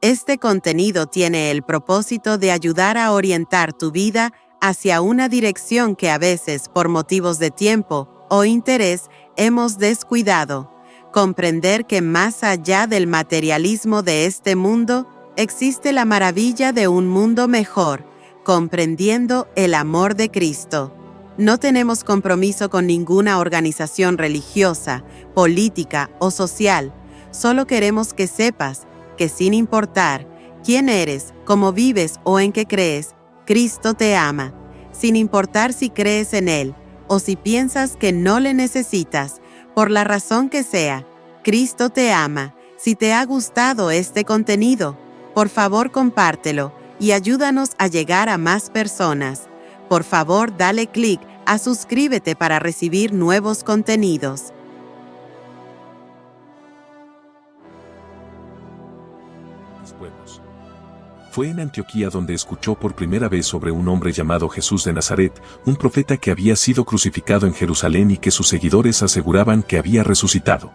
Este contenido tiene el propósito de ayudar a orientar tu vida hacia una dirección que a veces, por motivos de tiempo o interés, hemos descuidado. Comprender que más allá del materialismo de este mundo, existe la maravilla de un mundo mejor, comprendiendo el amor de Cristo. No tenemos compromiso con ninguna organización religiosa, política o social. Solo queremos que sepas que sin importar quién eres, cómo vives o en qué crees, Cristo te ama. Sin importar si crees en Él o si piensas que no le necesitas, por la razón que sea, Cristo te ama. Si te ha gustado este contenido, por favor compártelo y ayúdanos a llegar a más personas. Por favor, dale clic a suscríbete para recibir nuevos contenidos. Fue en Antioquía donde escuchó por primera vez sobre un hombre llamado Jesús de Nazaret, un profeta que había sido crucificado en Jerusalén y que sus seguidores aseguraban que había resucitado.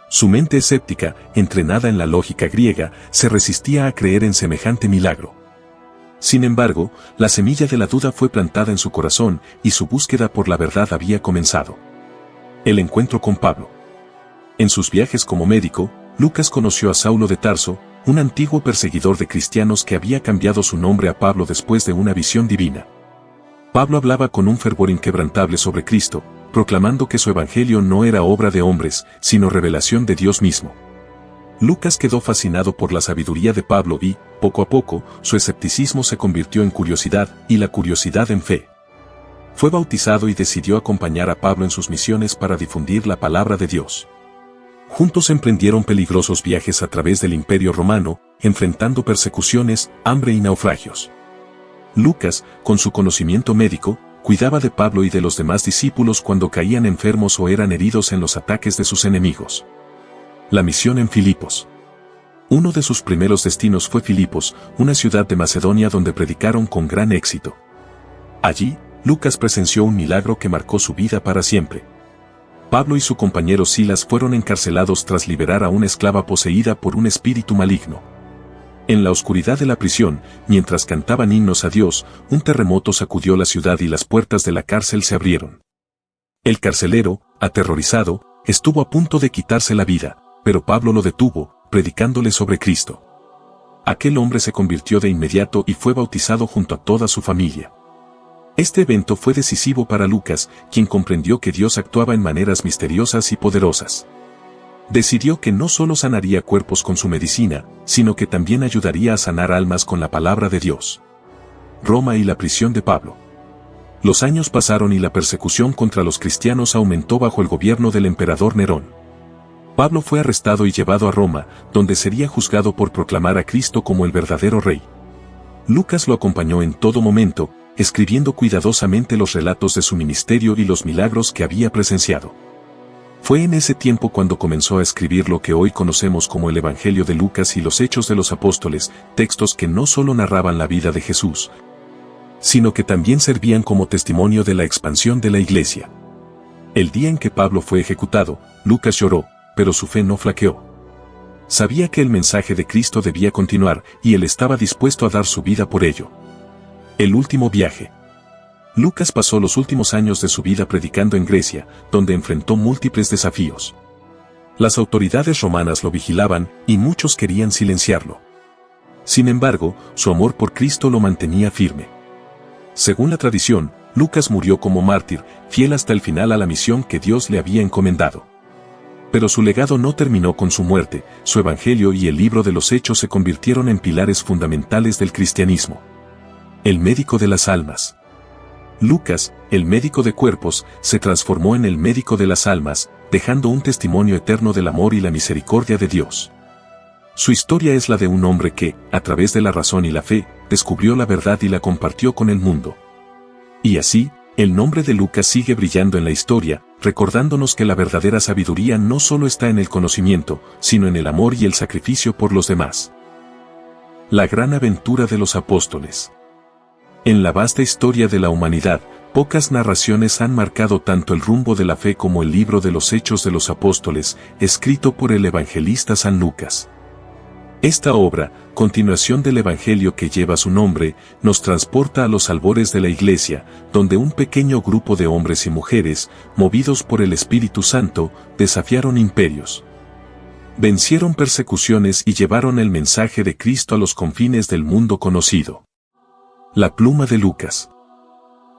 Su mente escéptica, entrenada en la lógica griega, se resistía a creer en semejante milagro. Sin embargo, la semilla de la duda fue plantada en su corazón y su búsqueda por la verdad había comenzado. El encuentro con Pablo. En sus viajes como médico, Lucas conoció a Saulo de Tarso, un antiguo perseguidor de cristianos que había cambiado su nombre a Pablo después de una visión divina. Pablo hablaba con un fervor inquebrantable sobre Cristo, proclamando que su evangelio no era obra de hombres, sino revelación de Dios mismo. Lucas quedó fascinado por la sabiduría de Pablo y, poco a poco, su escepticismo se convirtió en curiosidad y la curiosidad en fe. Fue bautizado y decidió acompañar a Pablo en sus misiones para difundir la palabra de Dios. Juntos emprendieron peligrosos viajes a través del Imperio Romano, enfrentando persecuciones, hambre y naufragios. Lucas, con su conocimiento médico, cuidaba de Pablo y de los demás discípulos cuando caían enfermos o eran heridos en los ataques de sus enemigos. La misión en Filipos. Uno de sus primeros destinos fue Filipos, una ciudad de Macedonia donde predicaron con gran éxito. Allí, Lucas presenció un milagro que marcó su vida para siempre. Pablo y su compañero Silas fueron encarcelados tras liberar a una esclava poseída por un espíritu maligno. En la oscuridad de la prisión, mientras cantaban himnos a Dios, un terremoto sacudió la ciudad y las puertas de la cárcel se abrieron. El carcelero, aterrorizado, estuvo a punto de quitarse la vida, pero Pablo lo detuvo, predicándole sobre Cristo. Aquel hombre se convirtió de inmediato y fue bautizado junto a toda su familia. Este evento fue decisivo para Lucas, quien comprendió que Dios actuaba en maneras misteriosas y poderosas. Decidió que no solo sanaría cuerpos con su medicina, sino que también ayudaría a sanar almas con la palabra de Dios. Roma y la prisión de Pablo. Los años pasaron y la persecución contra los cristianos aumentó bajo el gobierno del emperador Nerón. Pablo fue arrestado y llevado a Roma, donde sería juzgado por proclamar a Cristo como el verdadero rey. Lucas lo acompañó en todo momento, escribiendo cuidadosamente los relatos de su ministerio y los milagros que había presenciado. Fue en ese tiempo cuando comenzó a escribir lo que hoy conocemos como el Evangelio de Lucas y los Hechos de los Apóstoles, textos que no solo narraban la vida de Jesús, sino que también servían como testimonio de la expansión de la Iglesia. El día en que Pablo fue ejecutado, Lucas lloró, pero su fe no flaqueó. Sabía que el mensaje de Cristo debía continuar y él estaba dispuesto a dar su vida por ello. El último viaje. Lucas pasó los últimos años de su vida predicando en Grecia, donde enfrentó múltiples desafíos. Las autoridades romanas lo vigilaban y muchos querían silenciarlo. Sin embargo, su amor por Cristo lo mantenía firme. Según la tradición, Lucas murió como mártir, fiel hasta el final a la misión que Dios le había encomendado. Pero su legado no terminó con su muerte, su evangelio y el libro de los Hechos se convirtieron en pilares fundamentales del cristianismo. El médico de las almas. Lucas, el médico de cuerpos, se transformó en el médico de las almas, dejando un testimonio eterno del amor y la misericordia de Dios. Su historia es la de un hombre que, a través de la razón y la fe, descubrió la verdad y la compartió con el mundo. Y así, el nombre de Lucas sigue brillando en la historia, recordándonos que la verdadera sabiduría no solo está en el conocimiento, sino en el amor y el sacrificio por los demás. La gran aventura de los apóstoles. En la vasta historia de la humanidad, pocas narraciones han marcado tanto el rumbo de la fe como el libro de los Hechos de los Apóstoles, escrito por el evangelista San Lucas. Esta obra, continuación del Evangelio que lleva su nombre, nos transporta a los albores de la Iglesia, donde un pequeño grupo de hombres y mujeres, movidos por el Espíritu Santo, desafiaron imperios. Vencieron persecuciones y llevaron el mensaje de Cristo a los confines del mundo conocido. La pluma de Lucas.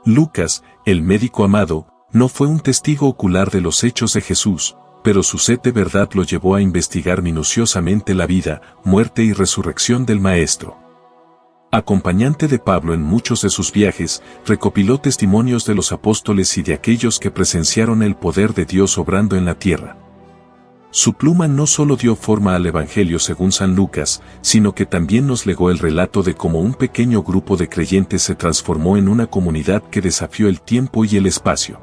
Lucas, el médico amado, no fue un testigo ocular de los hechos de Jesús, pero su sed de verdad lo llevó a investigar minuciosamente la vida, muerte y resurrección del Maestro. Acompañante de Pablo en muchos de sus viajes, recopiló testimonios de los apóstoles y de aquellos que presenciaron el poder de Dios obrando en la tierra. Su pluma no solo dio forma al Evangelio según San Lucas, sino que también nos legó el relato de cómo un pequeño grupo de creyentes se transformó en una comunidad que desafió el tiempo y el espacio.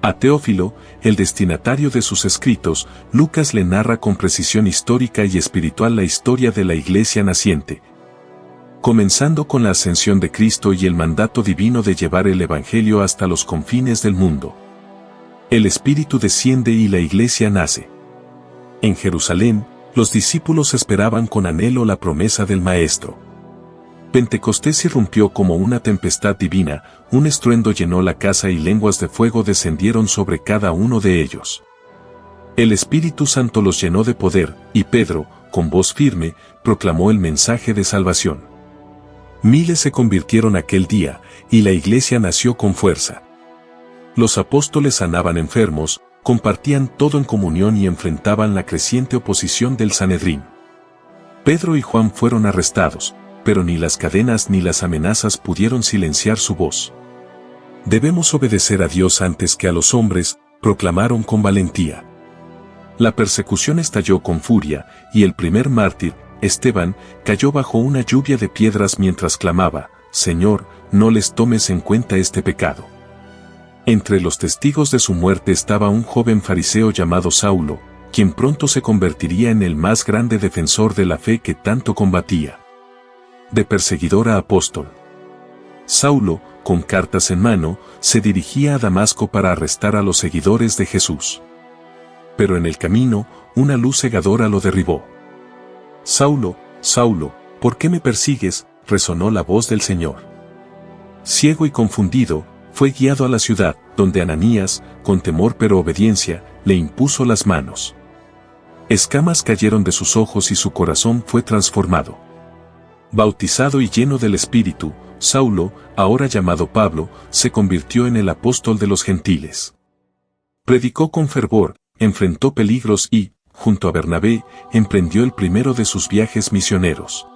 A Teófilo, el destinatario de sus escritos, Lucas le narra con precisión histórica y espiritual la historia de la Iglesia naciente, comenzando con la ascensión de Cristo y el mandato divino de llevar el Evangelio hasta los confines del mundo. El Espíritu desciende y la Iglesia nace. En Jerusalén, los discípulos esperaban con anhelo la promesa del Maestro. Pentecostés irrumpió como una tempestad divina, un estruendo llenó la casa y lenguas de fuego descendieron sobre cada uno de ellos. El Espíritu Santo los llenó de poder, y Pedro, con voz firme, proclamó el mensaje de salvación. Miles se convirtieron aquel día, y la Iglesia nació con fuerza. Los apóstoles sanaban enfermos, compartían todo en comunión y enfrentaban la creciente oposición del Sanedrín. Pedro y Juan fueron arrestados, pero ni las cadenas ni las amenazas pudieron silenciar su voz. Debemos obedecer a Dios antes que a los hombres, proclamaron con valentía. La persecución estalló con furia, y el primer mártir, Esteban, cayó bajo una lluvia de piedras mientras clamaba, «Señor, no les tomes en cuenta este pecado». Entre los testigos de su muerte estaba un joven fariseo llamado Saulo, quien pronto se convertiría en el más grande defensor de la fe que tanto combatía. De perseguidor a apóstol. Saulo, con cartas en mano, se dirigía a Damasco para arrestar a los seguidores de Jesús. Pero en el camino, una luz cegadora lo derribó. «Saulo, Saulo, ¿por qué me persigues?», resonó la voz del Señor. Ciego y confundido, fue guiado a la ciudad, donde Ananías, con temor pero obediencia, le impuso las manos. Escamas cayeron de sus ojos y su corazón fue transformado. Bautizado y lleno del Espíritu, Saulo, ahora llamado Pablo, se convirtió en el apóstol de los gentiles. Predicó con fervor, enfrentó peligros y, junto a Bernabé, emprendió el primero de sus viajes misioneros.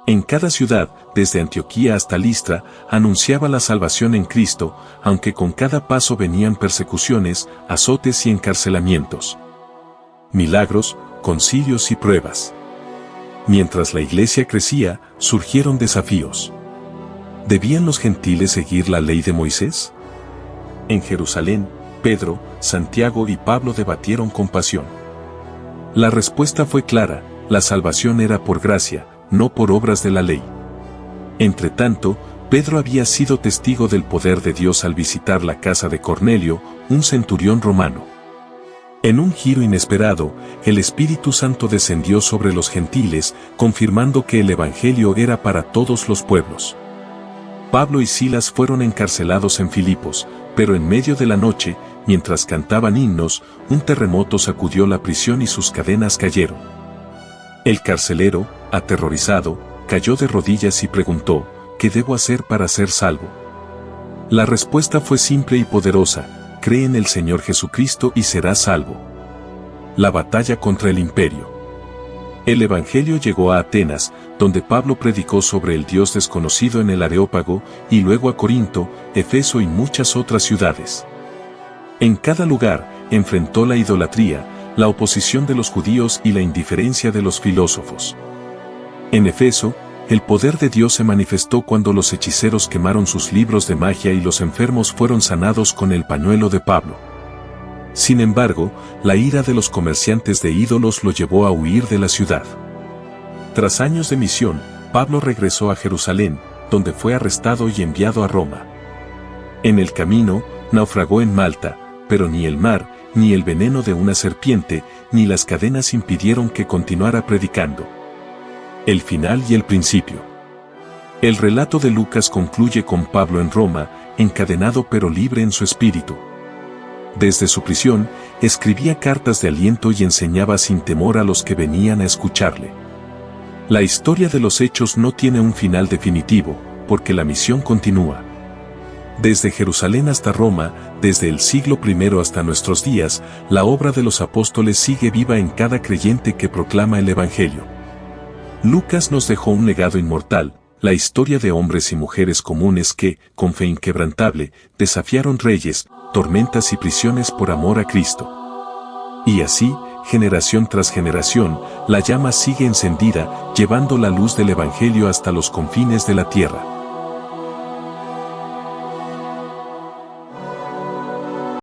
En cada ciudad, desde Antioquía hasta Listra, anunciaba la salvación en Cristo, aunque con cada paso venían persecuciones, azotes y encarcelamientos. Milagros, concilios y pruebas. Mientras la iglesia crecía, surgieron desafíos. ¿Debían los gentiles seguir la ley de Moisés? En Jerusalén, Pedro, Santiago y Pablo debatieron con pasión. La respuesta fue clara: la salvación era por gracia, no por obras de la ley. Entretanto, Pedro había sido testigo del poder de Dios al visitar la casa de Cornelio, un centurión romano. En un giro inesperado, el Espíritu Santo descendió sobre los gentiles, confirmando que el Evangelio era para todos los pueblos. Pablo y Silas fueron encarcelados en Filipos, pero en medio de la noche, mientras cantaban himnos, un terremoto sacudió la prisión y sus cadenas cayeron. El carcelero, aterrorizado, cayó de rodillas y preguntó: ¿qué debo hacer para ser salvo? La respuesta fue simple y poderosa: cree en el Señor Jesucristo y serás salvo. La batalla contra el imperio. El Evangelio llegó a Atenas, donde Pablo predicó sobre el Dios desconocido en el Areópago, y luego a Corinto, Efeso y muchas otras ciudades. En cada lugar, enfrentó la idolatría, la oposición de los judíos y la indiferencia de los filósofos. En Efeso, el poder de Dios se manifestó cuando los hechiceros quemaron sus libros de magia y los enfermos fueron sanados con el pañuelo de Pablo. Sin embargo, la ira de los comerciantes de ídolos lo llevó a huir de la ciudad. Tras años de misión, Pablo regresó a Jerusalén, donde fue arrestado y enviado a Roma. En el camino, naufragó en Malta, pero ni el mar, ni el veneno de una serpiente, ni las cadenas impidieron que continuara predicando. el final y el principio. El relato de Lucas concluye con Pablo en Roma, encadenado pero libre en su espíritu. Desde su prisión, escribía cartas de aliento y enseñaba sin temor a los que venían a escucharle. La historia de los Hechos no tiene un final definitivo, porque la misión continúa. Desde Jerusalén hasta Roma, desde el siglo I hasta nuestros días, la obra de los apóstoles sigue viva en cada creyente que proclama el Evangelio. Lucas nos dejó un legado inmortal, la historia de hombres y mujeres comunes que, con fe inquebrantable, desafiaron reyes, tormentas y prisiones por amor a Cristo. Y así, generación tras generación, la llama sigue encendida, llevando la luz del Evangelio hasta los confines de la tierra.